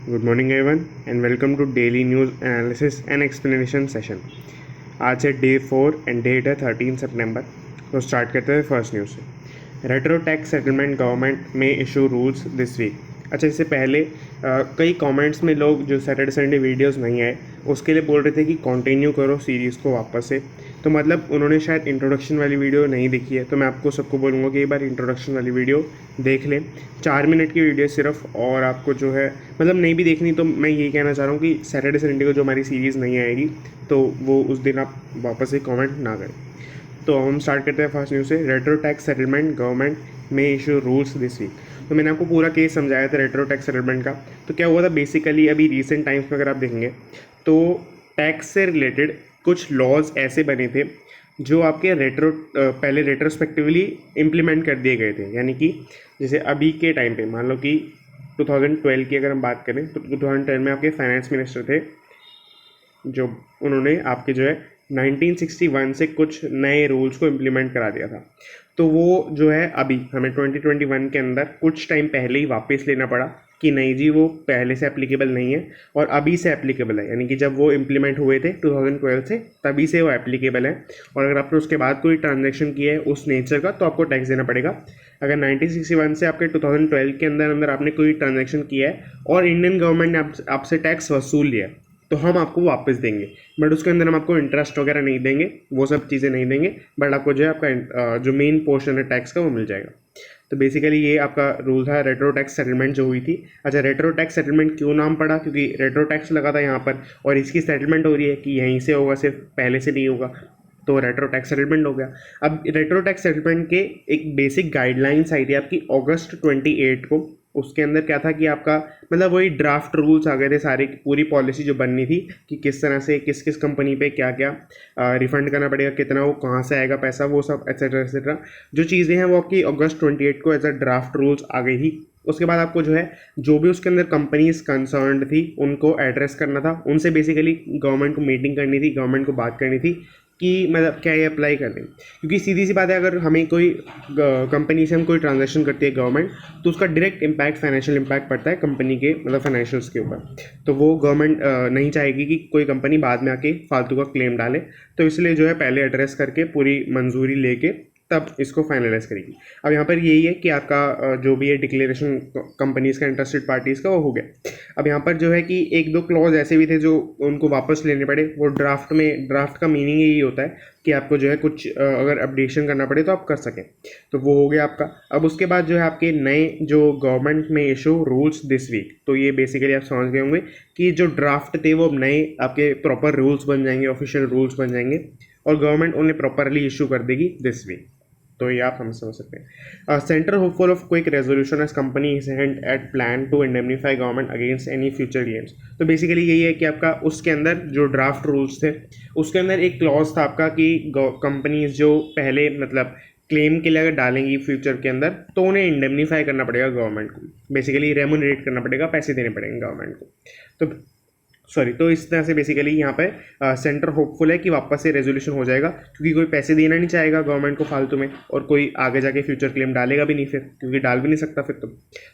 Good morning everyone and welcome to daily news analysis and explanation session. आज है day 4 and date है 13 सितंबर। तो start करते हैं फर्स्ट न्यूज़ से। रेट्रो टैक्स सेटलमेंट गवर्नमेंट में इशू रूल्स दिस वीक। अच्छा, इससे पहले कई कमेंट्स में लोग जो सैटरडे संडे वीडियोस नहीं आए उसके लिए बोल रहे थे कि कंटिन्यू करो सीरीज़ को वापस से। तो मतलब उन्होंने शायद इंट्रोडक्शन वाली वीडियो नहीं देखी है, तो मैं आपको सबको बोलूँगा कि एक बार इंट्रोडक्शन वाली वीडियो देख लें। 4 मिनट की वीडियो सिर्फ, और आपको जो है मतलब नहीं भी देखनी तो मैं यही कहना चाह रहा हूँ कि सैटरडे संडे को जो हमारी सीरीज़ नहीं आएगी तो वो उस दिन आप वापस से कमेंट ना करें। तो हम स्टार्ट करते हैं फर्स्ट न्यूज़ से। रेट्रो टैक्स सेटलमेंट गवर्नमेंट में इशू रूल्स दिस वीक। तो मैंने आपको पूरा केस समझाया था रेट्रो टैक्स सेटलमेंट का। तो क्या हुआ था बेसिकली, अभी रिसेंट टाइम्स में अगर आप देखेंगे तो टैक्स से रिलेटेड कुछ लॉज ऐसे बने थे जो आपके पहले रेट्रोस्पेक्टिवली इम्प्लीमेंट कर दिए गए थे। यानी कि जैसे अभी के टाइम पे मान लो कि 2012 की अगर हम बात करें तो 2010 में आपके फाइनेंस मिनिस्टर थे जो उन्होंने आपके जो है 1961 से कुछ नए रूल्स को इम्प्लीमेंट करा दिया था। तो वो जो है अभी हमें 2021 के अंदर कुछ टाइम पहले ही वापस लेना पड़ा कि नहीं जी वो पहले से एप्लीकेबल नहीं है और अभी से एप्लीकेबल है। यानी कि जब वो इम्प्लीमेंट हुए थे 2012 से तभी से वो एप्लीकेबल है, और अगर आपने उसके बाद कोई ट्रांजैक्शन किया है उस नेचर का तो आपको टैक्स देना पड़ेगा। अगर 1961 से आपके 2012 के अंदर अंदर आपने कोई ट्रांजैक्शन किया है और इंडियन गवर्नमेंट ने आपसे टैक्स वसूल लिया है तो हम आपको वापस देंगे, बट उसके अंदर हम आपको इंटरेस्ट वगैरह नहीं देंगे, वो सब चीज़ें नहीं देंगे, बट आपको जो है आपका जो मेन पोर्शन है टैक्स का वो मिल जाएगा। तो बेसिकली ये आपका रूल था रेट्रो टैक्स सेटलमेंट जो हुई थी। अच्छा, रेट्रो टैक्स सेटलमेंट क्यों नाम पड़ा? क्योंकि रेट्रो टैक्स लगा था यहाँ पर और इसकी सेटलमेंट हो रही है कि यहीं से होगा, सिर्फ पहले से नहीं होगा, तो रेट्रो टैक्स सेटलमेंट हो गया। अब रेट्रो टैक्स सेटलमेंट के एक बेसिक गाइडलाइंस आई थी आपकी अगस्त 28 को। उसके अंदर क्या था कि आपका मतलब वही ड्राफ्ट रूल्स आ गए थे सारे, पूरी पॉलिसी जो बननी थी कि किस तरह से किस किस कंपनी पे क्या क्या रिफंड करना पड़ेगा, कितना वो कहाँ से आएगा पैसा, वो सब एक्सेट्रा एक्सेट्रा जो चीज़ें हैं वो आपकी अगस्त 28 को एज अ ड्राफ्ट रूल्स आ गई थी। उसके बाद आपको जो है जो भी उसके अंदर कंपनीज कंसर्न्ड थी उनको एड्रेस करना था, उनसे बेसिकली गवर्नमेंट को मीटिंग करनी थी, गवर्नमेंट को बात करनी थी कि मतलब क्या ये अप्लाई कर दें। क्योंकि सीधी सी बात है, अगर हमें कोई कंपनी से हम कोई ट्रांजैक्शन करती है गवर्नमेंट तो उसका डायरेक्ट इम्पैक्ट फाइनेंशियल इम्पैक्ट पड़ता है कंपनी के मतलब फाइनेंशियल्स के ऊपर। तो वो गवर्नमेंट नहीं चाहेगी कि कोई कंपनी बाद में आके फालतू का क्लेम डाले, तो इसलिए जो है पहले एड्रेस करके पूरी मंजूरी लेके तब इसको फाइनलाइज करेगी। अब यहाँ पर यही है कि आपका जो भी है डिक्लेरेशन कंपनीज का इंटरेस्टेड पार्टीज़ का वो हो गया। अब यहाँ पर जो है कि एक दो क्लॉज ऐसे भी थे जो उनको वापस लेने पड़े। वो ड्राफ्ट का मीनिंग यही होता है कि आपको जो है कुछ अगर अपडेशन करना पड़े तो आप कर सकें, तो वो हो गया आपका। अब उसके बाद जो है आपके नए जो गवर्नमेंट में इशू रूल्स दिस वीक, तो ये बेसिकली आप समझ गए होंगे कि जो ड्राफ्ट थे वो नए आपके प्रॉपर रूल्स बन जाएंगे, ऑफिशियल रूल्स बन जाएंगे और गवर्नमेंट उन्हें प्रॉपरली इशू कर देगी दिस वीक। तो ये आप हम समझ सकते हैं। Centre hopeful of quick resolution as company is hand at plan to indemnify government against any future claims. तो बेसिकली यही है कि आपका उसके अंदर जो ड्राफ्ट रूल्स थे उसके अंदर एक क्लॉज था आपका कि कंपनीज जो पहले मतलब क्लेम के लिए अगर डालेंगी फ्यूचर के अंदर तो उन्हें इंडेमनीफाई करना पड़ेगा गवर्नमेंट को, बेसिकली रेमुनरेट करना पड़ेगा, पैसे देने पड़ेंगे गवर्नमेंट को। तो तो इस तरह से बेसिकली यहाँ पे सेंटर होपफुल है कि वापस से रेजोल्यूशन हो जाएगा, क्योंकि कोई पैसे देना नहीं चाहेगा गवर्नमेंट को फालतू में और कोई आगे जाके फ्यूचर क्लेम डालेगा भी नहीं फिर, क्योंकि डाल भी नहीं सकता फिर।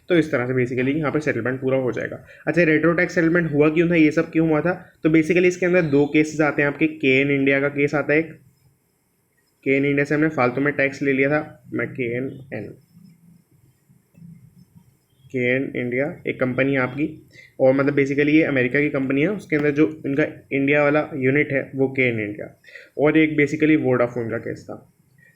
तो इस तरह से बेसिकली यहाँ पे सेटलमेंट पूरा हो जाएगा। अच्छा, रेट्रो टैक्स सेटलमेंट हुआ क्यों था, ये सब क्यों हुआ था? तो बेसिकली इसके अंदर दो केसेस आते हैं आपके। के एन इंडिया का केस आता है एक, के एन इंडिया से हमने फालतू में टैक्स ले लिया था। मैं के एन इंडिया एक कंपनी है आपकी, और मतलब बेसिकली ये अमेरिका की कंपनी है, उसके अंदर जो इनका इंडिया वाला यूनिट है वो के एन इंडिया। और एक बेसिकली वोडाफोन का केस था,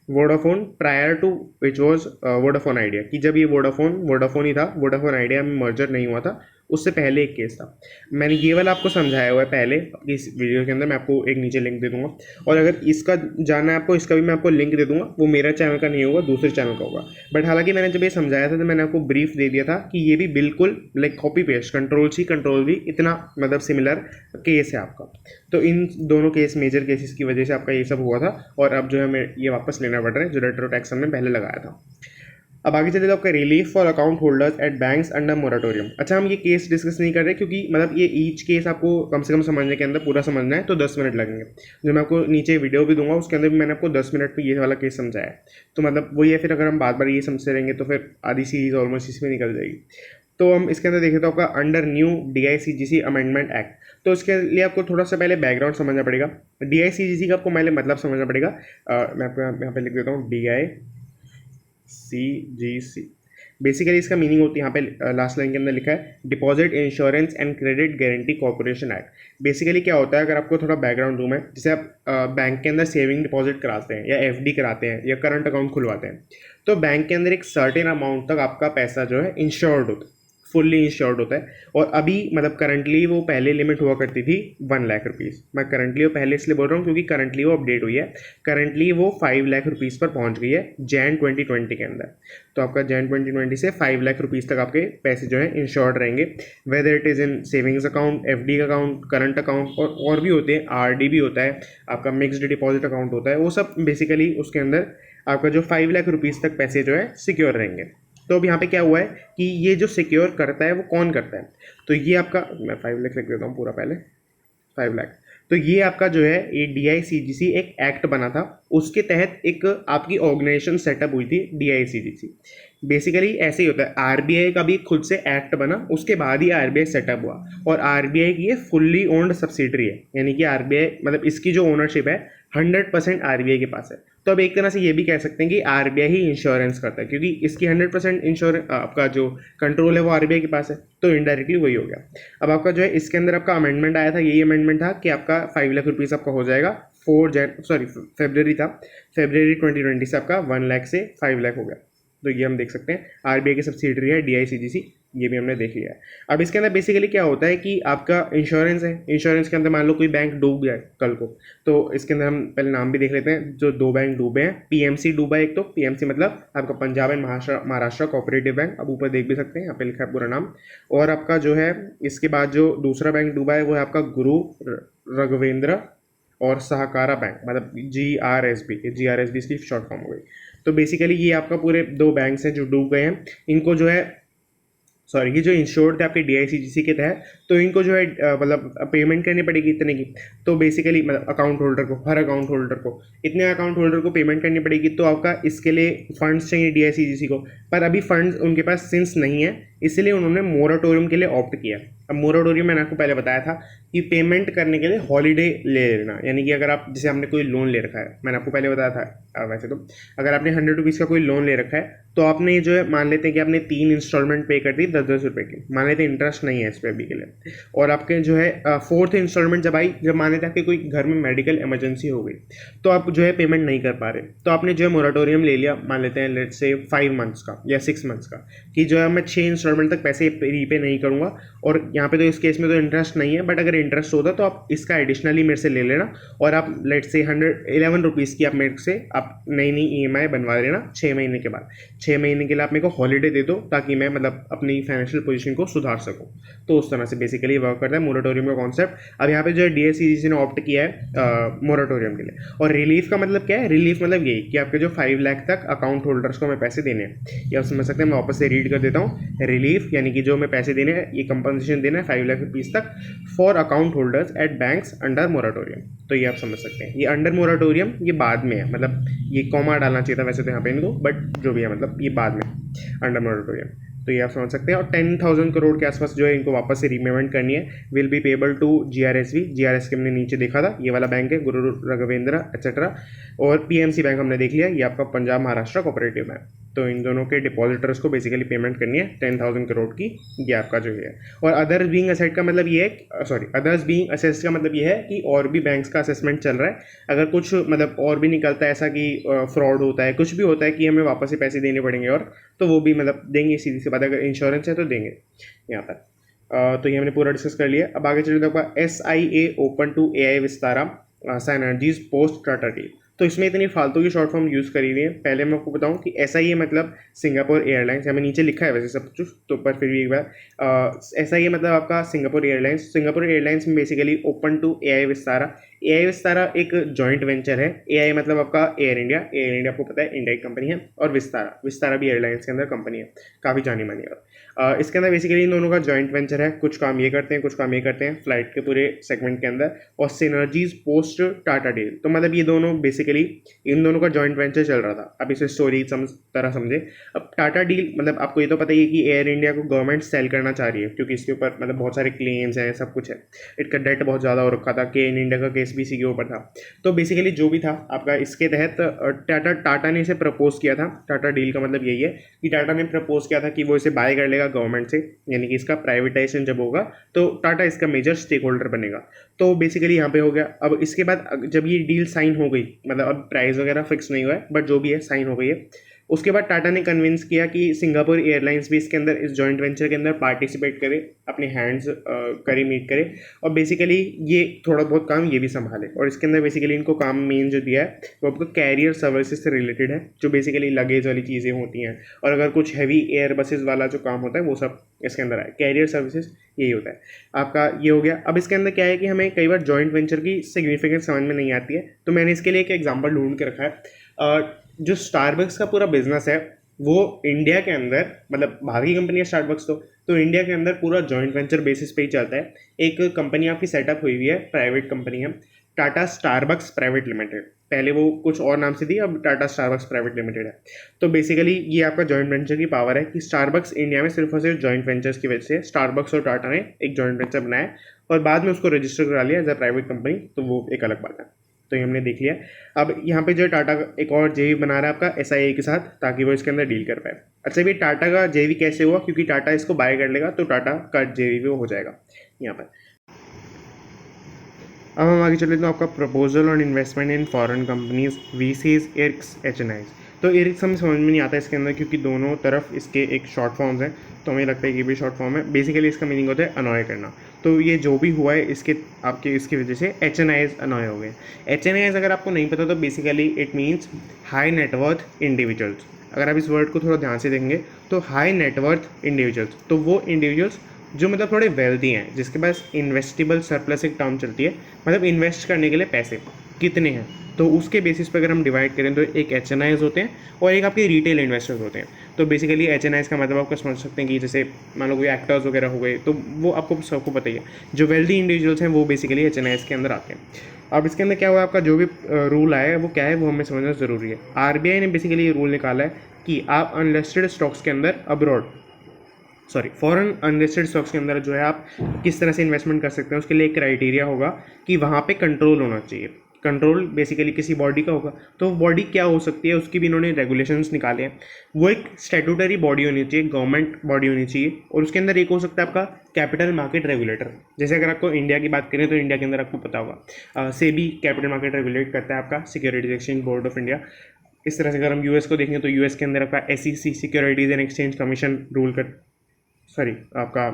Vodafone prior to which was Vodafone Idea, कि जब ये वोडाफोन ही था, वोडाफोन आइडिया में मर्जर नहीं हुआ था, उससे पहले एक केस था। मैंने ये वाला आपको समझाया हुआ है पहले इस वीडियो के अंदर, मैं आपको एक नीचे लिंक दे दूंगा, और अगर इसका जानना है आपको इसका भी मैं आपको लिंक दे दूंगा। वो मेरा चैनल का नहीं होगा, दूसरे चैनल का होगा, बट हालांकि मैंने जब ये समझाया था तो मैंने आपको ब्रीफ दे दिया था कि ये भी बिल्कुल लाइक कॉपी पेस्ट, कंट्रोल भी इतना मतलब सिमिलर केस है आपका। तो इन दोनों केस मेजर केसेस की वजह से आपका ये सब हुआ था, और अब जो है हमें ये वापस लेना पड़ रहा है जो रेट्रो टैक्स हमने पहले लगाया था। अब आगे चले तो आपका relief for account holders at banks under moratorium. अच्छा, हम ये केस डिस्कस नहीं कर रहे क्योंकि मतलब ये ईच केस आपको कम से कम समझने के अंदर पूरा समझना है तो 10 मिनट लगेंगे। जो मैं आपको नीचे वीडियो भी दूंगा उसके अंदर भी मैंने आपको 10 मिनट में ये वाला केस समझाया है। तो मतलब वही है, फिर अगर हम बार बार ये समझते रहेंगे तो फिर आधी सीरीज ऑलमोस्ट इसमें निकल जाएगी। तो हम इसके अंदर देखें तो आपका under new DICGC amendment act, तो इसके लिए आपको थोड़ा सा पहले बैकग्राउंड समझना पड़ेगा। DICGC का आपको पहले मतलब समझना पड़ेगा। मैं आपको यहाँ पे लिख देता हूँ DICGC। बेसिकली इसका मीनिंग होती है, यहाँ पे लास्ट लाइन के अंदर लिखा है deposit insurance and credit guarantee corporation act. Basically क्या होता है, अगर आपको थोड़ा बैकग्राउंड दूँ मैं, जैसे आप बैंक के अंदर सेविंग डिपॉजिट कराते हैं या FD कराते हैं या करंट अकाउंट खुलवाते हैं, तो बैंक के अंदर एक सर्टेन अमाउंट तक आपका पैसा जो है इंश्योर्ड होता है, फुल्ली इंश्योर्ड होता है। और अभी मतलब करंटली वो पहले लिमिट हुआ करती थी 1 लाख रुपीज़। मैं करंटली वो पहले इसलिए बोल रहा हूँ क्योंकि करंटली वो अपडेट हुई है। करंटली वो 5 लाख रुपीज़ पर पहुँच गई है जैन 2020 के अंदर। तो आपका जैन 2020 से 5 लाख रुपीज़ तक आपके पैसे जो है इंश्योर्ड रहेंगे, whether it is in savings account, FD का अकाउंट, करंट अकाउंट, और भी होते हैं, RD भी होता है, आपका मिक्स्ड डिपॉजिट अकाउंट होता है, वो सब बेसिकली उसके अंदर आपका जो 5 लाख रुपीज़ तक पैसे जो है सिक्योर रहेंगे। तो अब यहाँ पे क्या हुआ है कि ये जो सिक्योर करता है वो कौन करता है, तो ये आपका, मैं 5 लाख लिख देता हूँ पूरा पहले, 5 लाख। तो ये आपका जो है ये DICGC एक एक्ट बना था, उसके तहत एक आपकी ऑर्गेनाइजेशन सेटअप हुई थी DICGC। बेसिकली ऐसे ही होता है, RBI का भी खुद से एक्ट बना, उसके बाद ही RBI सेटअप हुआ, और RBI की ये फुल्ली ओन्ड सब्सिडरी है, यानी कि RBI मतलब इसकी जो ओनरशिप है 100% RBI के पास है। तो अब एक तरह से ये भी कह सकते हैं कि RBI ही इंश्योरेंस करता है, क्योंकि इसकी 100% इंश्योरेंस आपका जो कंट्रोल है वो RBI के पास है, तो इनडायरेक्टली वही हो गया। अब आपका जो है इसके अंदर आपका अमेंडमेंट आया था, यही अमेंडमेंट था कि आपका 5 लाख रुपीज़ आपका हो जाएगा फरवरी था, फरवरी 2020 से आपका 1 लाख से 5 लाख हो गया। तो ये हम देख सकते हैं RBI की सब्सिडरी है DICGC, ये भी हमने देख लिया है। अब इसके अंदर बेसिकली क्या होता है कि आपका इंश्योरेंस है, इंश्योरेंस के अंदर मान लो कोई बैंक डूब गया कल को, तो इसके अंदर हम पहले नाम भी देख लेते हैं जो 2 बैंक डूबे हैं। PMC डूबा एक, तो PMC मतलब आपका Punjab and Maharashtra cooperative bank, अब ऊपर देख भी सकते हैं, यहाँ पे लिखा है पूरा नाम। और आपका जो है इसके बाद जो दूसरा बैंक डूबा है वो है आपका गुरु राघवेंद्र और सहकारा बैंक, मतलब GRSB, GRSB इसकी शॉर्ट फॉर्म हो गई। तो बेसिकली ये आपका पूरे 2 बैंक्स हैं जो डूब गए हैं, इनको जो है ये जो इंश्योर्ड थे आपके DICGC के तहत, तो इनको जो है मतलब पेमेंट करनी पड़ेगी इतने की। तो बेसिकली मतलब अकाउंट होल्डर को, हर अकाउंट होल्डर को, इतने अकाउंट होल्डर को पेमेंट करनी पड़ेगी। तो आपका इसके लिए फंड्स चाहिए DICGC को, पर अभी फंड्स उनके पास सिंस नहीं है, इसलिए उन्होंने मोराटोरियम के लिए ऑप्ट किया। अब मोराटोरियम मैंने आपको पहले बताया था कि पेमेंट करने के लिए हॉलीडे ले लेना, यानी कि अगर आप जैसे आपने कोई लोन ले रखा है, मैंने आपको पहले बताया था, वैसे तो अगर आपने 100 रुपीज़ का कोई लोन ले रखा है, तो आपने जो है मान लेते हैं कि आपने 3 इंस्टॉलमेंट पे कर दी 10-10 रुपये की, मान लेते हैं इंटरेस्ट नहीं है इस पर अभी के लिए, और आपके जो है 4th इंस्टॉलमेंट जब आई, जब मान लेते हैं आपके कोई घर में मेडिकल इमरजेंसी हो गई, तो आप जो है पेमेंट नहीं कर पा रहे, तो आपने जो है मोराटोरियम ले लिया, मान लेते हैं लेट्स से 5 मंथ्स का या 6 मंथ्स का, कि जो है मैं 6 इंस्टॉलमेंट तक पैसे रीपे नहीं करूँगा। और यहाँ पे तो इस केस में तो इंटरेस्ट नहीं है, बट अगर इंटरेस्ट होता तो आप इसका एडिशनली मेरे से ले लेना, और आप लेट्स से 111 रुपीज़ की आप मेरे से आप नई EMI बनवा लेना 6 महीने के बाद। 6 महीने के लिए आप मेरे को हॉलीडे दे दो, ताकि मैं मतलब अपनी फाइनेंशियल पोजीशन को सुधार सकूं। तो उस तरह से बेसिकली वर्क करता है मोराटोरियम का कॉन्सेप्ट। अब यहाँ पे जो है DICGC ने ऑप्ट किया है मोराटोरियम के लिए। और रिलीफ का मतलब क्या है, रिलीफ मतलब यही कि आपके जो 5 लाख तक अकाउंट होल्डर्स को मैं पैसे देने हैं, या आप समझ सकते हैं, मैं वापस से रीड कर देता हूँ। रिलीफ यानी कि जो मैं पैसे देने हैं, ये कंपनसेशन देना है 5 लाख रुपीज़ तक for account holders at banks under moratorium. तो ये आप समझ सकते हैं, ये अंडर मोराटोरियम ये बाद में है, मतलब ये कॉमा डालना चाहिए था वैसे तो यहाँ पे इनको, बट जो भी है मतलब ये बाद में अंडर मोराटोरियम। तो ये आप समझ सकते हैं। और 10,000 करोड़ के आसपास जो है इनको वापस से रीपेमेंट करनी है, will be payable to GRSB। GRS के हमने नीचे देखा था, ये वाला बैंक है गुरु राघवेंद्र एक्सेट्रा। और PMC बैंक हमने देख लिया, ये आपका पंजाब महाराष्ट्र कोऑपरेटिव बैंक। तो इन दोनों के डिपॉजिटर्स को बेसिकली पेमेंट करनी है 10,000 करोड़ की, ये आपका जो है। और अदर्स बीइंग असेट का मतलब ये है, अदर्स बीइंग असेट्स का मतलब ये है कि और भी बैंक्स का असेसमेंट चल रहा है। अगर कुछ मतलब और भी निकलता है ऐसा कि फ्रॉड होता है, कुछ भी होता है कि हमें वापस से पैसे देने पड़ेंगे, और तो वो भी मतलब देंगे, सीधी सी बात है, अगर इंश्योरेंस है तो देंगे यहाँ पर। तो ये हमने पूरा डिस्कस कर लिया। अब आगे चलते आपका SIA open to AI Vistara synergies post Tata deal. तो इसमें इतनी फालतू की शॉर्ट फॉर्म यूज़ करी हुई है। पहले मैं आपको बताऊं कि SIA मतलब सिंगापुर एयरलाइंस, हमें नीचे लिखा है वैसे सब कुछ, तो पर फिर भी एक बार SIA मतलब आपका सिंगापुर एयरलाइंस। सिंगापुर एयरलाइंस में basically open to AI Vistara AI Vistara एक जॉइंट वेंचर है। AI मतलब आपका एयर इंडिया, एयर इंडिया आपको पता है इंडिया की कंपनी है, और विस्तारा, विस्तारा भी एयरलाइंस के अंदर कंपनी है, काफ़ी जानी मानी है। इसके अंदर बेसिकली इन दोनों का जॉइंट वेंचर है, कुछ काम ये करते हैं, कुछ काम ये करते हैं फ्लाइट के पूरे सेगमेंट के अंदर, और सिनर्जीज पोस्ट टाटा डील। तो मतलब ये दोनों बेसिकली इन दोनों का जॉइंट वेंचर चल रहा था। अब इसे स्टोरी तरह समझे। अब टाटा डील मतलब आपको ये तो पता ही है कि एयर इंडिया को गवर्नमेंट सेल करना चाह रही है, क्योंकि इसके ऊपर मतलब बहुत सारे क्लेम्स हैं, सब कुछ है, इसका डेट बहुत ज़्यादा हो रखा था, के इन इंडिया का केस भी इसी के ऊपर था। तो बेसिकली जो भी था आपका, इसके तहत टाटा ने इसे प्रपोज किया था। टाटा डील का मतलब यही है कि टाटा ने प्रपोज किया था कि वो इसे बाय कर लेगा गवर्नमेंट से, यानी कि इसका प्राइवेटाइजेशन जब होगा तो टाटा इसका मेजर स्टेक होल्डर बनेगा। तो बेसिकली यहाँ पे हो गया। अब इसके बाद जब ये डील साइन हो गई, मतलब अब प्राइस वगैरह फिक्स नहीं हुआ है, बट जो भी है साइन हो गई है, उसके बाद टाटा ने कन्विंस किया कि सिंगापुर एयरलाइंस भी इसके अंदर, इस जॉइंट वेंचर के अंदर पार्टिसिपेट करे, अपने हैंड्स करे, मीट करे, और बेसिकली ये थोड़ा बहुत काम ये भी संभाले। और इसके अंदर बेसिकली इनको काम मेन जो दिया है वो आपको कैरियर सर्विसेज से रिलेटेड है, जो बेसिकली लगेज वाली चीज़ें होती हैं, और अगर कुछ हैवी एयर बसेस वाला जो काम होता है वो सब इसके अंदर आए। कैरियर सर्विसेज यही होता है आपका। ये हो गया। अब इसके अंदर क्या है कि हमें कई बार जॉइंट वेंचर की सिग्निफिकेंस समझ में नहीं आती है, तो मैंने इसके लिए एक एग्जांपल ढूंढ के रखा है। जो स्टारबक्स का पूरा बिजनेस है वो इंडिया के अंदर, मतलब बाहर की कंपनी है स्टारबक्स, तो इंडिया के अंदर पूरा जॉइंट वेंचर बेसिस पे ही चलता है। एक कंपनी आपकी सेटअप हुई हुई है, प्राइवेट कंपनी है, टाटा स्टारबक्स प्राइवेट लिमिटेड। पहले वो कुछ और नाम से थी, अब टाटा स्टारबक्स प्राइवेट लिमिटेड है। तो बेसिकली ये आपका जॉइंट वेंचर की पावर है कि स्टारबक्स इंडिया में सिर्फ और सिर्फ जॉइंट वेंचर्स की वजह से स्टारबक्स और टाटा ने एक जॉइंट वेंचर बनाया, और बाद में उसको रजिस्टर करा लिया एज अ प्राइवेट कंपनी, तो वो एक अलग बात है। तो ये हमने देख लिया। अब यहाँ पे जो टाटा एक और जेवी बना रहा है आपका एसआईए के साथ, ताकि वो इसके अंदर डील कर पाए। अच्छा, ये टाटा का जेवी कैसे हुआ? क्योंकि टाटा इसको बाय कर लेगा, तो टाटा का जेवी भी हो जाएगा यहाँ पर। अब हम आगे चले तो आपका proposal on investment in foreign companies, VCs, इर्क्स, एचएनआईज। तो इर्क्स हमें समझ में नहीं आता इसके अंदर, क्योंकि दोनों तरफ इसके एक शॉर्ट फॉर्म्स हैं, तो हमें लगता है कि ये भी शॉर्ट फॉर्म है। बेसिकली इसका मीनिंग होता है अनॉय करना। तो ये जो भी हुआ है इसके आपके इसकी वजह से एचएनआईज अनॉय हो गए। एचएनआईज अगर आपको नहीं पता तो basically it means high net worth individuals. अगर आप इस वर्ड को थोड़ा ध्यान से देखेंगे तो हाई नेटवर्थ इंडिविजुअल्स, तो वो इंडिविजुअल्स जो मतलब थोड़े वेल्दी हैं, जिसके पास इन्वेस्टेबल सरप्लस एक टर्म चलती है, मतलब इन्वेस्ट करने के लिए पैसे कितने हैं, तो उसके बेसिस पर अगर हम डिवाइड करें तो एक एचएनआईज होते हैं और एक आपके रिटेल इन्वेस्टर्स होते हैं। तो बेसिकली एचएनआईज का मतलब आपको समझ सकते हैं कि जैसे मान लो कोई एक्टर्स वगैरह हो गए, तो वो आपको सबको पता ही है, जो वेल्दी इंडिविजुअल्स हैं वो बेसिकली एचएनआईज के अंदर आते हैं। अब इसके अंदर क्या हुआ, आपका जो भी रूल आया है वो क्या है वो हमें समझना ज़रूरी है। आरबीआई ने बेसिकली ये रूल निकाला है कि आप अनलिस्टेड स्टॉक्स के अंदर फॉरेन अनलिस्टेड स्टॉक्स के अंदर जो है आप किस तरह से इन्वेस्टमेंट कर सकते हैं, उसके लिए एक क्राइटेरिया होगा कि वहाँ पे कंट्रोल होना चाहिए। कंट्रोल बेसिकली किसी बॉडी का होगा, तो बॉडी क्या हो सकती है उसकी भी इन्होंने रेगुलेशंस निकाले हैं। वो एक स्टैट्यूटरी बॉडी होनी चाहिए, गवर्नमेंट बॉडी होनी चाहिए, और उसके अंदर एक हो सकता है आपका कैपिटल मार्केट रेगुलेटर। जैसे अगर आपको इंडिया की बात करें तो इंडिया के अंदर आपको पता होगा सेबी कैपिटल मार्केट रेगुलेट करता है आपका, securities exchange board of India. इस तरह से अगर हम यूएस को देखें तो यूएस के अंदर आपका SEC, securities and exchange commission आपका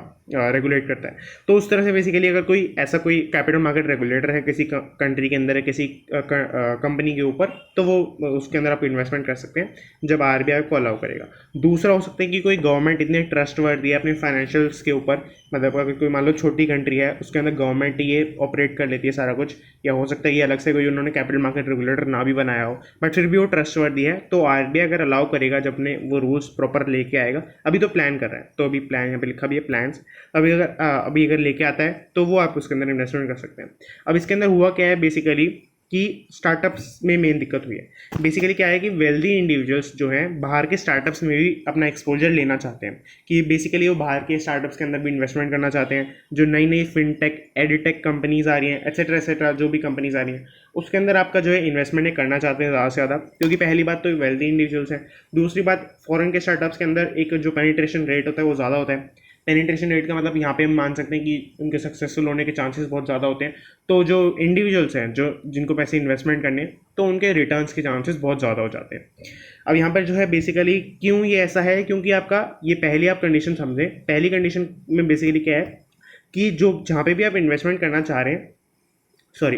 रेगुलेट करता है। तो उस तरह से बेसिकली अगर कोई ऐसा कोई कैपिटल मार्केट रेगुलेटर है किसी कंट्री के अंदर है, किसी कंपनी के ऊपर, तो वो उसके अंदर आप इन्वेस्टमेंट कर सकते हैं जब आरबीआई को अलाउ करेगा। दूसरा हो सकता है कि कोई गवर्नमेंट इतने ट्रस्टवर्दी है अपने फाइनेंशियल्स के ऊपर, मतलब अगर कोई मान लो छोटी कंट्री है उसके अंदर गवर्नमेंट ये ऑपरेट कर लेती है सारा कुछ, या हो सकता है ये अलग से कोई उन्होंने कैपिटल मार्केट रेगुलेटर ना भी बनाया हो, बट फिर भी वो ट्रस्टवर्दी है, तो आरबीआई अगर अलाउ करेगा जब अपने वो रूल्स प्रॉपर लेके आएगा। अभी तो प्लान कर रहा है, तो अभी प्लान यहाँ पे लिखा भी है प्लान्स, अभी अगर लेके आता है तो वो आप उसके अंदर इन्वेस्टमेंट कर सकते हैं। अब इसके अंदर हुआ क्या है बेसिकली कि स्टार्टअप्स में मेन दिक्कत हुई है। बेसिकली क्या है कि वेल्दी इंडिविजुअल्स जो हैं बाहर के स्टार्टअप्स में भी अपना एक्सपोजर लेना चाहते हैं, कि बेसिकली वो बाहर के स्टार्टअप्स के अंदर भी इन्वेस्टमेंट करना चाहते हैं। जो नई नई फिनटेक, एडिटेक कंपनीज आ रही हैं, एट्सेट्रा एट्सेट्रा, जो भी कंपनीज आ रही हैं उसके अंदर आपका जो है इन्वेस्टमेंट करना चाहते हैं ज़्यादा से ज़्यादा, क्योंकि पहली बात तो वेल्दी इंडिविजुअल्स हैं, दूसरी बात फॉरेन के स्टार्टअप्स के अंदर एक जो पेनिट्रेशन रेट होता है वो ज़्यादा होता है। पेनिट्रेशन रेट का मतलब यहाँ पे हम मान सकते हैं कि उनके सक्सेसफुल होने के चांसेस बहुत ज़्यादा होते हैं। तो जो इंडिविजुअल्स हैं जो जिनको पैसे इन्वेस्टमेंट करने, तो उनके रिटर्न्स के चांसेस बहुत ज़्यादा हो जाते हैं। अब यहाँ पर जो है बेसिकली क्यों ये ऐसा है, क्योंकि आपका ये पहली आप कंडीशन समझें। पहली कंडीशन में बेसिकली क्या है कि जो जहाँ पे भी आप इन्वेस्टमेंट करना चाह रहे हैं,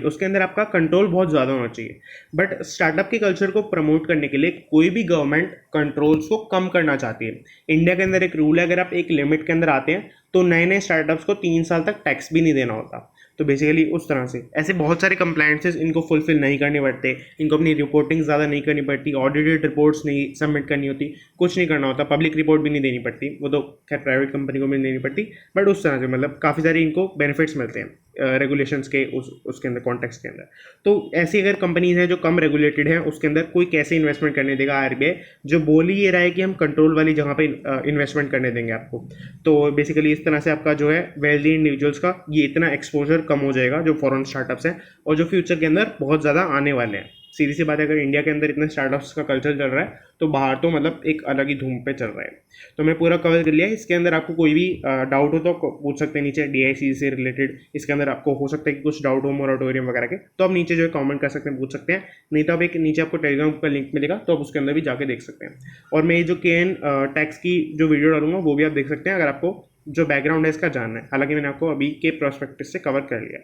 उसके अंदर आपका कंट्रोल बहुत ज़्यादा होना चाहिए। बट स्टार्टअप के कल्चर को प्रमोट करने के लिए कोई भी गवर्नमेंट कंट्रोल्स को कम करना चाहती है। इंडिया के अंदर एक रूल है, अगर आप एक लिमिट के अंदर आते हैं तो नए नए स्टार्टअप्स को 3 साल तक टैक्स भी नहीं देना होता। तो तो बेसिकली उस तरह से ऐसे बहुत सारे कंप्लायंसेस इनको फुलफिल नहीं करने पड़ते, इनको अपनी रिपोर्टिंग ज़्यादा नहीं करनी पड़ती, ऑडिटेड रिपोर्ट्स नहीं सबमिट करनी होती, कुछ नहीं करना होता, पब्लिक रिपोर्ट भी नहीं देनी पड़ती, वो तो खैर प्राइवेट कंपनी को भी नहीं देनी पड़ती, बट उस तरह से मतलब काफ़ी सारे इनको बेनिफिट्स मिलते हैं रेगुलेशंस के उसके अंदर कॉन्टेक्स्ट के अंदर। तो ऐसी अगर कंपनीज हैं जो कम रेगुलेटेड हैं उसके अंदर कोई कैसे इन्वेस्टमेंट करने देगा आरबीआई, जो बोल ही ये रहा है कि हम कंट्रोल वाली जगह पे इन्वेस्टमेंट करने देंगे आपको। तो बेसिकली इस तरह से आपका जो है वेल्दी इंडिविजुअल्स का ये इतना एक्सपोजर कम हो जाएगा जो फॉरेन स्टार्टअप्स हैं और जो फ्यूचर के अंदर बहुत ज़्यादा आने वाले हैं। सीधी सी बात है, अगर इंडिया के अंदर इतने स्टार्टअप्स का कल्चर चल रहा है तो बाहर तो मतलब एक अलग ही धूम पे चल रहा है। तो मैं पूरा कवर कर लिया। इसके अंदर आपको कोई भी डाउट हो तो पूछ सकते हैं नीचे, डीआईसी से रिलेटेड इसके अंदर आपको हो सकता है कि कुछ डाउट हो मोराटोरियम वगैरह के, तो आप नीचे जो है कमेंट कर सकते हैं, पूछ सकते हैं। नहीं तो आप एक नीचे आपको टेलीग्राम का लिंक मिलेगा तो आप उसके अंदर भी जाके देख सकते हैं। और मैं ये जो केएन टैक्स की जो वीडियो डालूंगा वो भी आप देख सकते हैं अगर आपको जो बैकग्राउंड है इसका जानना है। हालांकि मैंने आपको अभी के प्रोस्पेक्टिस से कवर कर लिया।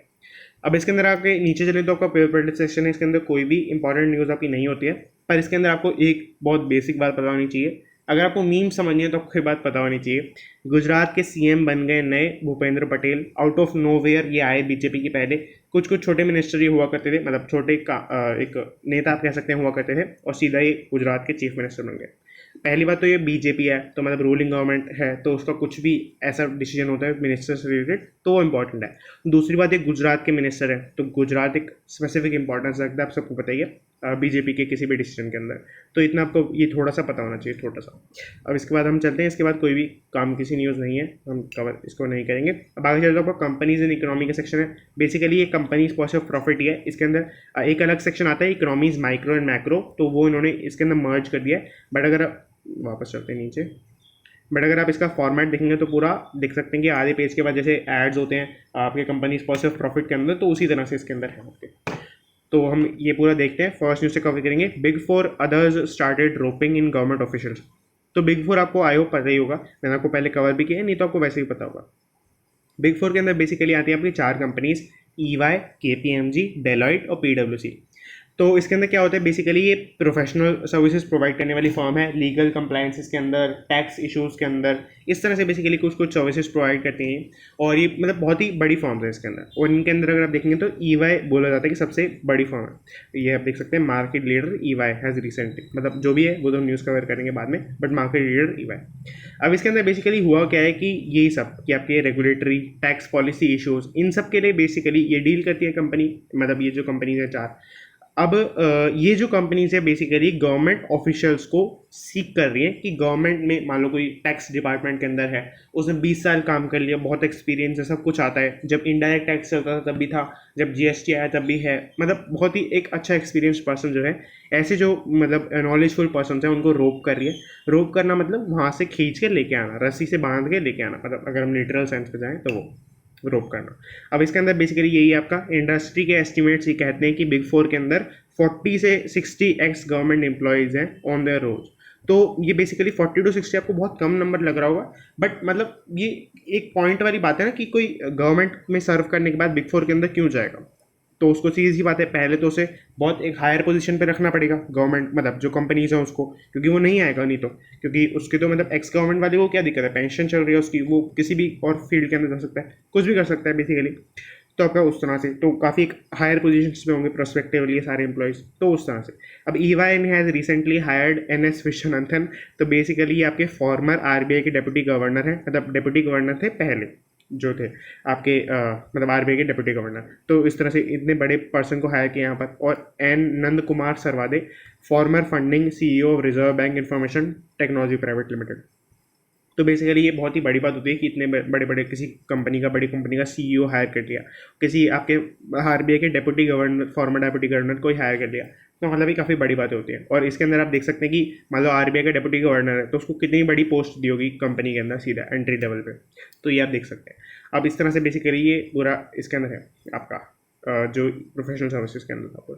अब इसके अंदर आपके नीचे चले तो आपका पेपर सेक्शन है, इसके अंदर कोई भी इंपॉर्टेंट न्यूज़ आपकी नहीं होती है, पर इसके अंदर आपको एक बहुत बेसिक बात पता होनी चाहिए। अगर आपको मीम समझनी है तो आपको ये बात पता होनी चाहिए, गुजरात के सीएम बन गए नए Bhupendra Patel. Out of nowhere ये आए बीजेपी के पहले कुछ कुछ छोटे मिनिस्टर ही हुआ करते थे, मतलब छोटे एक नेता आप कह सकते हैं हुआ करते थे, और सीधा ही गुजरात के चीफ मिनिस्टर बन गए। पहली बात तो ये बीजेपी है तो मतलब रूलिंग गवर्नमेंट है तो उसका कुछ भी ऐसा डिसीजन होता है मिनिस्टर से रिलेटेड तो वो इंपॉर्टेंट है। दूसरी बात एक गुजरात के मिनिस्टर है तो गुजरात एक स्पेसिफिक इंपॉर्टेंस रखता है, आप सबको पता ही है बीजेपी के किसी भी डिसीजन के अंदर। तो इतना आपको ये थोड़ा सा पता होना चाहिए, छोटा सा। अब इसके बाद हम चलते हैं, इसके बाद कोई भी काम किसी न्यूज़ नहीं है, हम कवर इसको नहीं करेंगे। अब आगे चलते हैं, आपका कंपनीज इन इकोनॉमी का सेक्शन है। बेसिकली ये कंपनीज पॉइंट ऑफ प्रॉफिट ही है। इसके अंदर एक अलग सेक्शन आता है इकोनॉमीज माइक्रो एंड मैक्रो, तो वो इन्होंने इसके अंदर मर्ज कर दिया है। बट अगर वापस चलते हैं नीचे, बट अगर आप इसका फॉर्मेट देखेंगे तो पूरा देख सकते हैं कि आधे पेज के बाद जैसे एड्स होते हैं आपके कंपनीज पॉइंट ऑफ प्रॉफिट के अंदर, तो उसी तरह से इसके अंदर है आपके। तो हम ये पूरा देखते हैं, फर्स्ट न्यूज़ से कवर करेंगे। Big four others started roping in government officials. तो बिग फोर आपको आई होप पता ही होगा, मैंने आपको पहले कवर भी किया है, नहीं तो आपको वैसे ही पता होगा। बिग फोर के अंदर बेसिकली आती है अपनी 4 कंपनीज, EY, KPMG, डेलॉइट और PwC। तो इसके अंदर क्या होता है, बेसिकली ये प्रोफेशनल सर्विसेज प्रोवाइड करने वाली फर्म है, लीगल कंप्लायंसेस के अंदर, टैक्स इश्यूज़ के अंदर, इस तरह से बेसिकली कुछ कुछ सर्विसेज प्रोवाइड करती हैं। और ये मतलब बहुत ही बड़ी फर्म है इसके अंदर। और इनके अंदर अगर आप देखेंगे तो EY बोला जाता है कि सबसे बड़ी फर्म है। ये आप देख सकते हैं, market leader EY has recently, मतलब जो भी है वो तो न्यूज़ कवर करेंगे बाद में, बट मार्केट लीडर EY। अब इसके अंदर बेसिकली हुआ क्या है कि यही सब कि आपके रेगुलेटरी, टैक्स पॉलिसी इश्यूज़, इन सब के लिए बेसिकली ये डील करती है कंपनी। मतलब ये जो कंपनीज है 4, अब ये जो कंपनीज है बेसिकली गवर्नमेंट ऑफिशियल्स को सीख कर रही है कि गवर्नमेंट में मान लो कोई टैक्स डिपार्टमेंट के अंदर है, उसने 20 साल काम कर लिया, बहुत एक्सपीरियंस है, सब कुछ आता है। जब इनडायरेक्ट टैक्स चलता था तब भी था, जब GST आया तब भी है, मतलब बहुत ही एक अच्छा एक्सपीरियंस पर्सन जो है, ऐसे जो मतलब नॉलेजफुल पर्सन है उनको रोप कर रही है। रोप करना मतलब वहाँ से खींच के लेके आना, रस्सी से बांध के लेके आना, मतलब अगर हम लिटरल सेंस पे जाएँ तो वो रोप करना। अब इसके अंदर बेसिकली यही आपका इंडस्ट्री के एस्टिमेट्स ये कहते हैं कि बिग फोर के अंदर 40 से 60 एक्स गवर्नमेंट एम्प्लॉयज़ हैं ऑन देयर रोज। तो ये बेसिकली 40 to 60 आपको बहुत कम नंबर लग रहा होगा, बट मतलब ये एक पॉइंट वाली बात है ना कि कोई गवर्नमेंट में सर्व करने के बाद बिग फोर के अंदर क्यों जाएगा। तो उसको सीधी सी बात है, पहले तो उसे बहुत एक हायर पोजीशन पे रखना पड़ेगा गवर्नमेंट, मतलब जो कंपनीज हैं उसको, क्योंकि वो नहीं आएगा नहीं तो, क्योंकि उसके तो मतलब एक्स गवर्नमेंट वाले को क्या दिक्कत है, पेंशन चल रही है उसकी, वो किसी भी और फील्ड के अंदर जा सकता है, कुछ भी कर सकता है बेसिकली। तो आपका उस तरह से तो काफ़ी एक हायर पोजीशन पे होंगे प्रोस्पेक्टिवली ये सारे एम्प्लॉयज़, तो उस तरह से। अब EY has recently hired NS Viswanathan. तो बेसिकली ये आपके फॉर्मर RBI के डिप्टी गवर्नर हैं, मतलब डिप्टी गवर्नर थे पहले जो थे आपके मतलब RBI के डिप्टी गवर्नर। तो इस तरह से इतने बड़े पर्सन को हायर किया यहाँ पर। और N Nand Kumar Sarwade, former funding CEO of Reserve Bank Information Technology Private Limited. तो बेसिकली ये बहुत ही बड़ी बात होती है कि इतने बड़े बड़े किसी कंपनी का, बड़ी कंपनी का CEO हायर कर लिया, किसी आपके RBI के deputy governor, farmer deputy governor को हायर कर लिया, तो मतलब ये काफ़ी बड़ी बातें होती हैं। और इसके अंदर आप देख सकते हैं कि मान लो RBI का डिप्टी गवर्नर है तो उसको कितनी बड़ी पोस्ट दी होगी कंपनी के अंदर सीधा एंट्री लेवल पे, तो ये आप देख सकते हैं। अब इस तरह से बेसिकली ये पूरा इसके अंदर है आपका जो प्रोफेशनल सर्विसेज के अंदर था।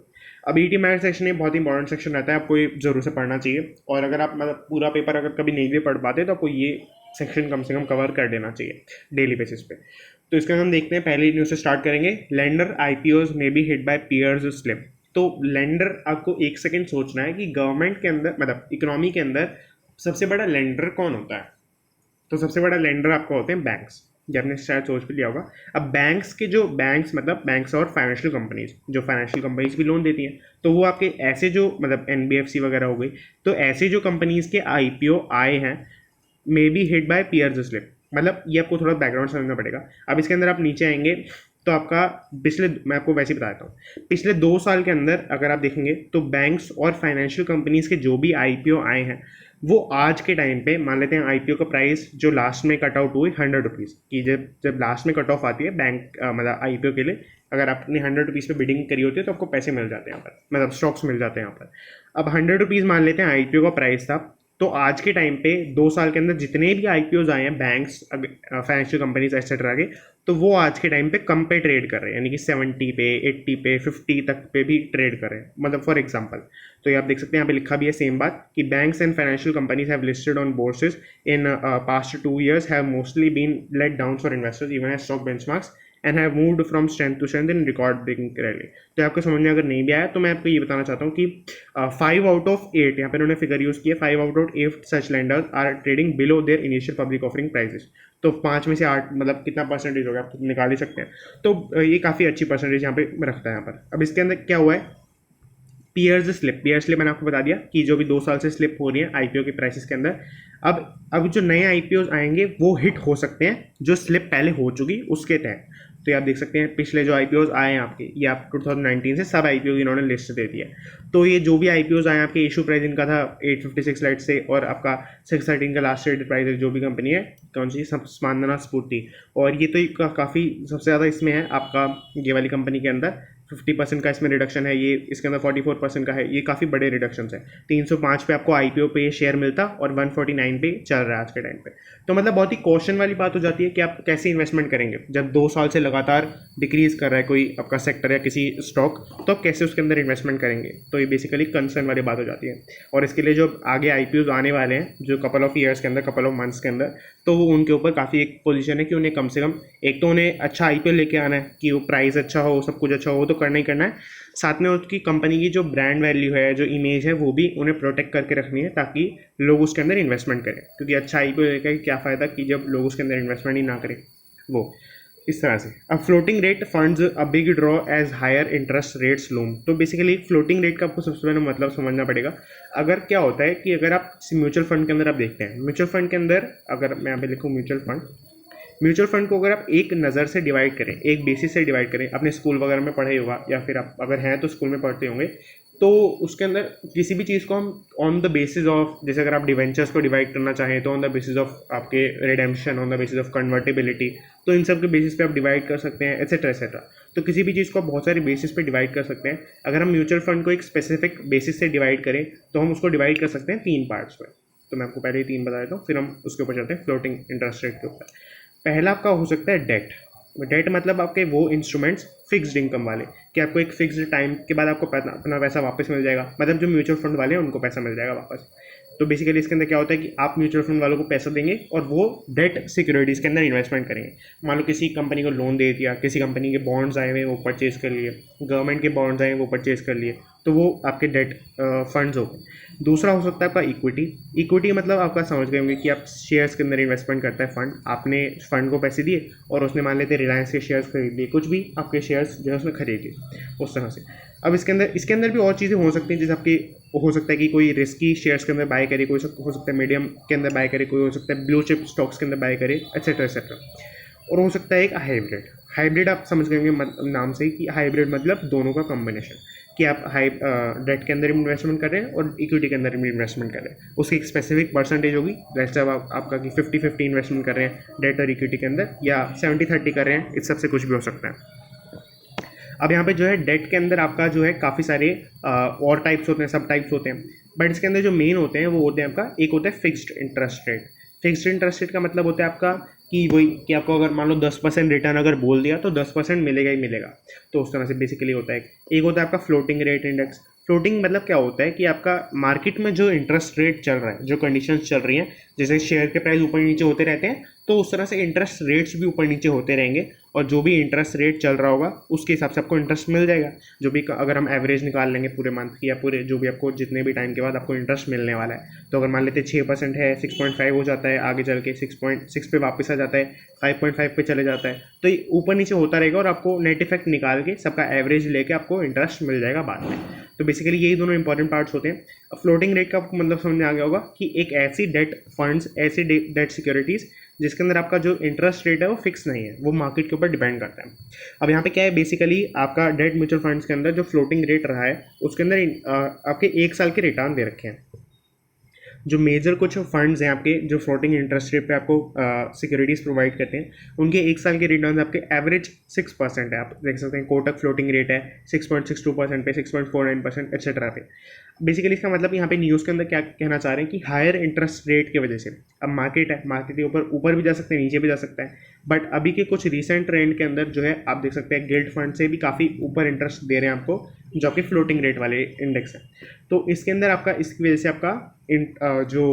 अब ET मैथ सेक्शन ये बहुत इंपॉर्टेंट सेक्शन रहता है, आपको ये जरूर से पढ़ना चाहिए। और अगर आप मतलब पूरा पेपर अगर कभी नहीं भी पढ़ पाते तो आपको ये सेक्शन कम से कम कवर कर देना चाहिए डेली बेसिस पे। तो इसका हम देखते हैं, पहले न्यूज़ से स्टार्ट करेंगे। Lender IPOs may be hit by peers slim. तो लेंडर, आपको एक सेकेंड सोचना है कि गवर्नमेंट के अंदर मतलब इकोनॉमी के अंदर सबसे बड़ा लेंडर कौन होता है। तो सबसे बड़ा लेंडर आपका होते हैं बैंक्स। ये आपने शायद सोच भी लिया होगा। अब बैंक्स मतलब बैंक्स और फाइनेंशियल कंपनीज, जो फाइनेंशियल कंपनीज भी लोन देती हैं, तो वो आपके ऐसे जो मतलब NBFC वगैरह हो गई, तो ऐसे जो कंपनीज के IPO आए हैं may be hit by peers slip. मतलब ये आपको थोड़ा बैकग्राउंड समझना पड़ेगा। अब इसके अंदर आप नीचे आएंगे तो आपका मैं आपको वैसे ही बताता हूँ, पिछले 2 साल के अंदर अगर आप देखेंगे तो बैंक्स और फाइनेंशियल कंपनीज के जो भी IPO आए हैं, वो आज के टाइम पे मान लेते हैं IPO का प्राइस जो लास्ट में कट आउट हुई 100 रुपीज़ की, जब जब लास्ट में कट ऑफ आती है बैंक मतलब IPO के लिए, अगर आपने 100 रुपीज़ पे बिडिंग करी होती है तो आपको पैसे मिल जाते हैं यहाँ पर, मतलब स्टॉक्स मिल जाते हैं यहाँ पर। अब 100 रुपीज़ मान लेते हैं IPO का प्राइस था, तो आज के टाइम पे 2 साल के अंदर जितने भी IPOs आए हैं बैंक्स, फाइनेंशियल कंपनीज एक्सेट्रा के, तो वो आज के टाइम पे कम पे ट्रेड कर रहे हैं, यानी कि 70 पे, 80 पे, 50 तक पे भी ट्रेड कर रहे हैं। मतलब फॉर एग्जांपल, तो ये आप देख सकते हैं यहाँ पे लिखा भी है सेम बात कि banks and financial companies have listed on bourses in past 2 years have mostly been let down for investors even as stock benchmarks and have moved from strength to strength in record breaking rally. तो आपको समझ में अगर नहीं भी आया तो मैं आपको ये बताना चाहता हूँ कि 5 out of 8 यहाँ पे उन्होंने फिगर यूज़ किया, 5 out of 8 such lenders are trading below their initial public offering prices. तो 5 में से 8 मतलब कितना परसेंटेज होगा आप निकाल ही सकते हैं। तो ये काफ़ी अच्छी परसेंटेज यहाँ पे रखता है यहाँ पर। अब इसके अंदर क्या हुआ है, पियर्स स्लिप मैंने आपको बता दिया कि जो भी 2 साल से स्लिप हो रही है IPO के प्राइसेस के अंदर। अब जो नए IPOs आएंगे वो हिट हो सकते हैं जो स्लिप पहले हो चुकी उसके तहत। तो ये आप देख सकते हैं पिछले जो IPOs आए हैं आपके, ये आप 2019 से सब IPO की इन्होंने लिस्ट दे दी है। तो ये जो भी IPOs आए हैं आपके, इशू प्राइस इनका था 856 लाइट से, और आपका 613 का लास्ट रेटेड प्राइस है। जो भी कंपनी है, कौन सी, स्पंदना स्फूर्ति, और ये तो काफ़ी सबसे ज़्यादा इसमें है आपका, ये वाली कंपनी के अंदर 50% का इसमें रिडक्शन है, ये इसके अंदर 44% का है। ये काफ़ी बड़े रिडक्शन है। 305 पे आपको IPO पे ये शेयर मिलता और 149 पे चल रहा है आज के टाइम पे। तो मतलब बहुत ही क्वेश्चन वाली बात हो जाती है कि आप कैसे इन्वेस्टमेंट करेंगे जब 2 साल से लगातार डिक्रीज कर रहा है कोई आपका सेक्टर या किसी स्टॉक, तो आप कैसे उसके अंदर इन्वेस्टमेंट करेंगे। तो ये बेसिकली कंसर्न वाली बात हो जाती है। और इसके लिए जो आगे IPOs आने वाले हैं जो कपल ऑफ ईयर्स के अंदर, कपल ऑफ मंथ्स के अंदर, तो वो उनके ऊपर काफ़ी एक पोजीशन है कि उन्हें कम से कम एक तो उन्हें अच्छा IPO लेके आना है कि वो प्राइस अच्छा हो, सब कुछ अच्छा हो, तो करना ही करना है। साथ में उसकी कंपनी की जो ब्रांड वैल्यू है, जो इमेज है, वो भी उन्हें प्रोटेक्ट करके रखनी है ताकि लोग उसके अंदर इन्वेस्टमेंट करें। क्योंकि अच्छा IPO लेकर क्या फ़ायदा कि जब लोग उसके अंदर इन्वेस्टमेंट ही ना करें। वो इस तरह से। अब floating rate funds a big draw as higher interest rates loom. तो बेसिकली फ्लोटिंग रेट का आपको सबसे पहले मतलब समझना पड़ेगा। अगर क्या होता है कि अगर आप म्यूचुअल फंड के अंदर आप देखते हैं, म्यूचुअल फंड के अंदर अगर मैं यहाँ पे लिखूँ म्यूचुअल फंड को अगर आप एक नज़र से डिवाइड करें, एक बेसिस से डिवाइड करें, अपने स्कूल वगैरह में पढ़े होगा या फिर आप अगर हैं तो स्कूल में पढ़ते होंगे, तो उसके अंदर किसी भी चीज़ को हम ऑन द बेसिस ऑफ, जैसे अगर आप डिवेंचर्स को डिवाइड करना चाहें तो ऑन द बेसिस ऑफ आपके redemption, on the basis of convertibility, तो इन सब के बेसिस पे आप डिवाइड कर सकते हैं, एट्सेट्रा एट्सेट्रा। तो किसी भी चीज़ को आप बहुत सारे बेसिस पे डिवाइड कर सकते हैं। अगर हम म्यूचुअल फंड को एक स्पेसिफिक बेसिस से डिवाइड करें तो हम उसको डिवाइड कर सकते हैं 3 पार्ट्स में। तो मैं आपको पहले ही 3 बता देता हूँ, फिर हम उसके ऊपर चलते हैं फ्लोटिंग इंटरेस्ट रेट के ऊपर। पहला आपका हो सकता है डेट मतलब आपके वो इंस्ट्रूमेंट्स फिक्स्ड इनकम वाले, कि आपको एक फिक्स्ड टाइम के बाद आपको अपना पैसा वापस मिल जाएगा। मतलब जो म्यूचुअल फंड वाले हैं उनको पैसा मिल जाएगा वापस। तो बेसिकली इसके अंदर क्या होता है कि आप म्यूचुअल फंड वालों को पैसा देंगे और वो डेट सिक्योरिटीज़ के अंदर इन्वेस्टमेंट करेंगे। मान लो किसी कंपनी को लोन दे दिया, किसी कंपनी के बॉन्ड्स आए हुए वो परचेज कर लिए, गवर्नमेंट के बॉन्ड्स आए वो परचेज कर लिए, तो वो आपके डेट फंड्स हो गए। दूसरा हो सकता है आपका इक्विटी मतलब आपका समझ गए होंगे कि आप शेयर्स के अंदर इन्वेस्टमेंट करता है फंड। आपने फंड को पैसे दिए और उसने मान लेते रिलायंस के शेयर्स खरीद लिए, कुछ भी आपके शेयर्स जो है उसने खरीद लिए उस तरह से। अब इसके अंदर भी और चीज़ें हो सकती हैं, जैसे आपकी हो सकता है कि कोई रिस्की शेयर्स के अंदर बाय करे, कोई हो सकता है मीडियम के अंदर बाय करे, कोई हो सकता है ब्लू चिप स्टॉक्स के अंदर बाय करे, एट्सेट्रा एट्सेट्रा। और हो सकता है एक हाइब्रिड आप समझ गए होंगे नाम से ही कि हाइब्रिड मतलब दोनों का कॉम्बिनेशन, कि आप डेट के अंदर इन्वेस्टमेंट कर रहे हैं और इक्विटी के अंदर भी इन्वेस्टमेंट कर रहे हैं। उसकी एक स्पेसिफिक परसेंटेज होगी, जैसे जब आपका कि 50-50 इन्वेस्टमेंट कर रहे हैं डेट और इक्विटी के अंदर, या 70-30 कर रहे हैं, इस सबसे कुछ भी हो सकता है। अब यहाँ पे जो है डेट के अंदर आपका जो है काफ़ी सारे और टाइप्स होते हैं, सब टाइप्स होते हैं, बट इसके अंदर जो मेन होते हैं वो होते हैं आपका, एक होता है fixed interest rate. Fixed interest rate का मतलब होता है आपका कि वही कि आपको अगर मान लो 10% रिटर्न अगर बोल दिया तो 10% मिलेगा ही मिलेगा। तो उस तरह से बेसिकली होता है। एक होता है आपका फ्लोटिंग रेट इंडेक्स। फ्लोटिंग मतलब क्या होता है कि आपका मार्केट में जो इंटरेस्ट रेट चल रहा है, जो कंडीशंस चल रही हैं, जैसे शेयर के प्राइस ऊपर नीचे होते रहते हैं, तो उस तरह से इंटरेस्ट रेट्स भी ऊपर नीचे होते रहेंगे और जो भी इंटरेस्ट रेट चल रहा होगा उसके हिसाब से आपको इंटरेस्ट मिल जाएगा। जो भी अगर हम एवरेज निकाल लेंगे पूरे मंथ की या पूरे जो भी आपको जितने भी टाइम के बाद आपको इंटरेस्ट मिलने वाला है, तो अगर मान लेते 6% है, 6.5 हो जाता है, आगे चल के 6.6 पे वापस आ जाता है, 5.5 पे चले जाता है, तो ये ऊपर नीचे होता रहेगा और आपको नेट इफेक्ट निकाल के सबका एवरेज लेके आपको इंटरेस्ट मिल जाएगा बाद में। तो बेसिकली यही दोनों इंपॉर्टेंट पार्ट्स होते हैं। फ्लोटिंग रेट का आपको मतलब समझ में आ गया होगा कि एक ऐसी डेट फंड्स, ऐसी डेट सिक्योरिटीज़ जिसके अंदर आपका जो इंटरेस्ट रेट है वो फिक्स नहीं है, वो मार्केट के ऊपर डिपेंड करता है। अब यहाँ पे क्या है, बेसिकली आपका डेट म्यूचुअल फंड्स के अंदर जो फ्लोटिंग रेट रहा है उसके अंदर आपके 1 साल के रिटर्न दे रखे हैं। जो मेजर कुछ फंड्स हैं आपके जो फ्लोटिंग इंटरेस्ट रेट पे आपको सिक्योरिटीज़ प्रोवाइड करते हैं, उनके 1 साल के रिटर्न आपके एवरेज 6% है। आप देख सकते हैं कोटक फ्लोटिंग रेट है 6.62% पे, 6.49% एक्सेट्रा पे। बेसिकली इसका मतलब यहाँ पे न्यूज़ के अंदर क्या कहना चाह रहे हैं कि हायर इंटरेस्ट रेट की वजह से अब मार्केट है, मार्केट के ऊपर भी जा सकते हैं, नीचे भी जा सकता है, बट अभी के कुछ रिसेंट ट्रेंड के अंदर जो है आप देख सकते हैं गिल्ड फंड से भी काफ़ी ऊपर इंटरेस्ट दे रहे हैं आपको, जो कि फ्लोटिंग रेट वाले इंडेक्स है। तो इसके अंदर आपका इसकी वजह से आपका जो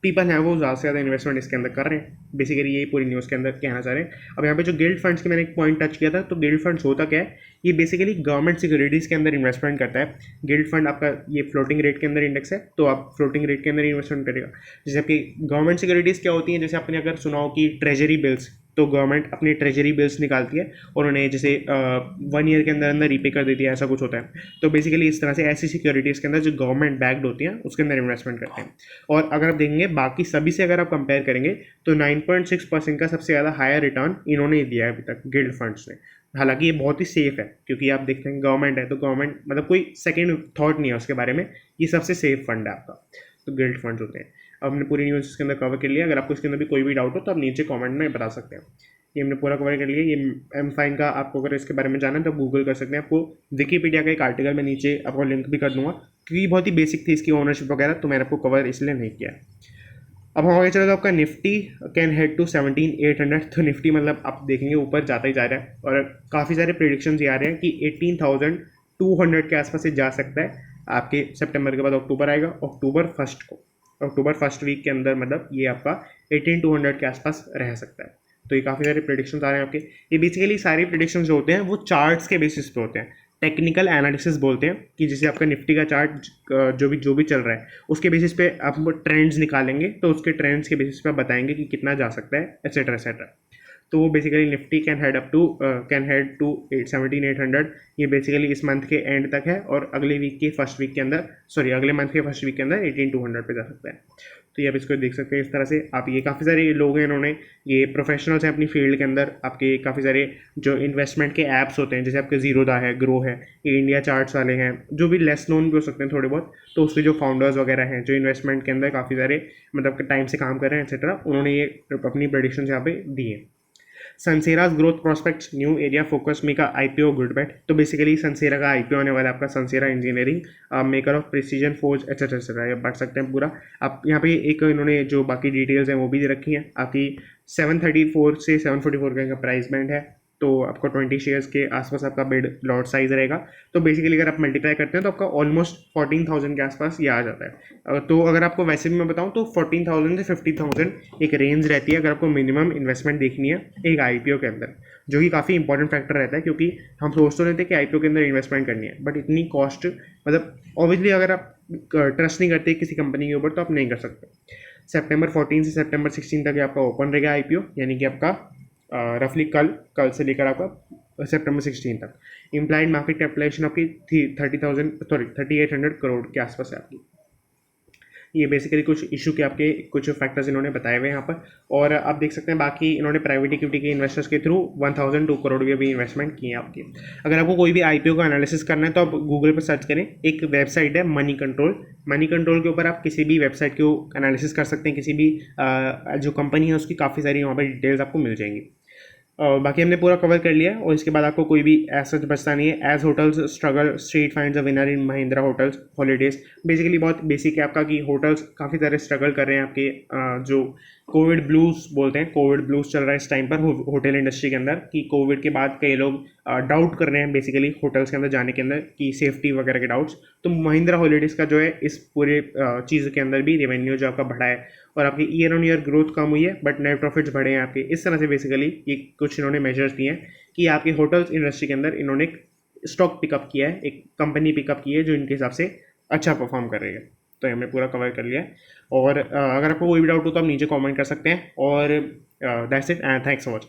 पीपल हैं वो ज़्यादा से ज़्यादा इन्वेस्टमेंट इसके अंदर कर रहे हैं। बेसिकली यही पूरी न्यूज़ के अंदर कहना चाह रहे हैं। अब यहाँ पे जो गिल्ड फंड्स की मैंने एक पॉइंट टच किया था, तो गिल्ड फंड्स होता क्या है, ये बेसिकली गवर्नमेंट सिक्योरिटीज़ के अंदर इन्वेस्टमेंट करता है। गिल्ड फंड आपका ये फ्लोटिंग रेट के अंदर इंडेक्स है, तो आप फ्लोटिंग रेट के अंदर इन्वेस्टमेंट करेगा। जैसे आपकी गवर्नमेंट सिक्योरिटीज़ क्या होती हैं, जैसे आपने अगर सुना हो कि ट्रेजरी बिल्स, तो गवर्नमेंट अपनी ट्रेजरी बिल्स निकालती है और उन्हें जैसे 1 ईयर के अंदर अंदर रीपे कर देती है, ऐसा कुछ होता है। तो बेसिकली इस तरह से ऐसी सिक्योरिटीज़ के अंदर जो गवर्नमेंट बैक्ड होती हैं उसके अंदर इन्वेस्टमेंट करते हैं। और अगर आप देखेंगे बाकी सभी से अगर आप कंपेयर करेंगे तो 9.6% का सबसे ज़्यादा हायर रिटर्न इन्होंने दिया है अभी तक गिल्ड फंड्स ने। हालांकि ये बहुत ही सेफ है, क्योंकि आप देखते हैं गवर्नमेंट है तो गवर्नमेंट मतलब कोई सेकेंड थॉट नहीं है उसके बारे में, ये सबसे सेफ फंड है आपका। तो गिल्ड फंड्स होते हैं। अब हमने पूरी न्यूज़ इसके अंदर कवर कर लिया। अगर आपको इसके अंदर भी कोई भी डाउट हो तो आप नीचे कमेंट में बता सकते हैं। ये हमने पूरा कवर कर लिया। ये M-Fine का आपको अगर इसके बारे में जाना है तो गूगल कर सकते हैं। आपको विकीपीडिया का एक आर्टिकल मैं नीचे आपको लिंक भी कर दूंगा, क्योंकि बहुत ही बेसिक थी इसकी ओनरशिप वगैरह, तो मैंने आपको कवर इसलिए नहीं किया। अब हम आगे चले तो आपका निफ्टी कैन हेड टू 17,800। तो निफ्टी मतलब आप देखेंगे ऊपर जाता ही जा रहा है और काफ़ी सारे प्रेडिक्शंस ये आ रहे हैं कि 18,200 के आसपास से जा सकता है। आपके सितंबर के बाद अक्टूबर आएगा, अक्टूबर फर्स्ट वीक के अंदर मतलब ये आपका 18,200 के आसपास रह सकता है। तो ये काफ़ी सारे प्रेडिक्शंस आ रहे हैं आपके। ये बेसिकली सारे प्रेडिक्शंस जो होते हैं वो चार्ट्स के बेसिस पे होते हैं। टेक्निकल एनालिसिस बोलते हैं कि जैसे आपका निफ्टी का चार्ट जो भी चल रहा है उसके बेसिस पे आप ट्रेंड्स निकालेंगे, तो उसके ट्रेंड्स के बेसिस पे आप बताएंगे कि कितना जा सकता है, एट्सेट्रा एट्सेट्रा। तो वो basically Nifty can head to 17,800। ये बेसिकली इस मंथ के एंड तक है और अगले मंथ के फर्स्ट वीक के अंदर 18,200 पे जा सकता है। तो ये आप इसको देख सकते हैं इस तरह से। आप ये काफ़ी सारे लोग हैं, इन्होंने ये प्रोफेशनल्स हैं अपनी फील्ड के अंदर। आपके काफ़ी सारे जो इन्वेस्टमेंट के ऐप्स होते हैं, जैसे आपके जीरोधा है, ग्रो है, ये इंडिया चार्ट्स वाले हैं, जो भी लेस नोन भी हो सकते हैं थोड़े बहुत, तो उसके जो फाउंडर्स वगैरह हैं जो इन्वेस्टमेंट के अंदर काफ़ी सारे मतलब टाइम से काम कर रहे हैं एक्सेट्रा, उन्होंने ये अपनी प्रेडिक्शन यहाँ पे दी है। Sansera's growth prospects new area focus make IPO good bet. तो बेसिकली सनसेरा का IPO आने वाला है आपका, Sansera engineering maker of precision forge etcetera. ये पढ़ सकते हैं पूरा आप यहाँ पे। एक इन्होंने जो बाकी डिटेल्स हैं वो भी दे रखी हैं आपकी। 734 से 744 का प्राइस बैंड है, तो आपको 20 शेयर्स के आसपास आपका बिड लॉट साइज रहेगा। तो बेसिकली अगर आप मल्टीप्लाई करते हैं तो आपका ऑलमोस्ट 14,000 के आसपास ये आ जाता है। तो अगर आपको वैसे भी मैं बताऊं तो 14,000 से 50,000 एक रेंज रहती है अगर आपको मिनिमम इन्वेस्टमेंट देखनी है एक IPO के अंदर, जो कि काफ़ी इंपॉर्टेंट फैक्टर रहता है, क्योंकि हम सोच तो लेते हैं कि IPO के अंदर इन्वेस्टमेंट करनी है, बट इतनी कॉस्ट मतलब ऑब्वियसली अगर आप ट्रस्ट नहीं करते किसी कंपनी के ऊपर तो आप नहीं कर सकते। September 14 से September 16 तक आपका ओपन रहेगा IPO, यानी कि आपका रफली कल से लेकर आपका September 16 तक। इम्प्लाइड मार्केट कैपिटलाइजेशन आपकी 3,800 करोड़ के आसपास है आपकी। ये बेसिकली कुछ इशू के आपके कुछ फैक्टर्स इन्होंने बताए हुए हैं यहाँ पर। और आप देख सकते हैं बाकी इन्होंने प्राइवेट इक्विटी के इन्वेस्टर्स के थ्रू 1,002 करोड़ की अभी इन्वेस्टमेंट की है आपकी। अगर आपको कोई भी IPO का एनालिसिस करना है तो आप गूगल पर सर्च करें, एक वेबसाइट है मनी कंट्रोल के ऊपर आप किसी भी वेबसाइट को एनालिसिस कर सकते हैं, किसी भी जो कंपनी है उसकी काफ़ी सारी वहाँ पर डिटेल्स आपको मिल जाएंगी। बाकी हमने पूरा कवर कर लिया और इसके बाद आपको कोई भी ऐसा बचता नहीं है। As hotels struggle street finds a winner in Mahindra hotels holidays. Basically बहुत बेसिक है आपका कि होटल्स काफ़ी सारे स्ट्रगल कर रहे हैं आपके जो कोविड ब्लूज बोलते हैं, कोविड ब्लूज चल रहा है इस टाइम पर होटल इंडस्ट्री के अंदर, कि कोविड के बाद कई लोग डाउट कर रहे हैं बेसिकली होटल्स के अंदर जाने के अंदर, कि सेफ्टी वगैरह के डाउट्स। तो महिंद्रा हॉलीडेज़ का जो है इस पूरे चीज़ के अंदर भी रेवेन्यू जो आपका बढ़ा है, और आपकी ईयर ऑन ईयर ग्रोथ कम हुई है बट नेट प्रॉफिट्स बढ़े हैं आपके। इस तरह से बेसिकली ये कुछ इन्होंने मेजर्स दिए हैं कि आपके होटल्स इंडस्ट्री के अंदर इन्होंने स्टॉक पिकअप किया है, एक कंपनी पिकअप की है जो इनके हिसाब से अच्छा परफॉर्म कर रही है। तो ये हमने पूरा कवर कर लिया है। और अगर आपको कोई भी डाउट हो तो आप नीचे कमेंट कर सकते हैं। और that's it and thanks so much.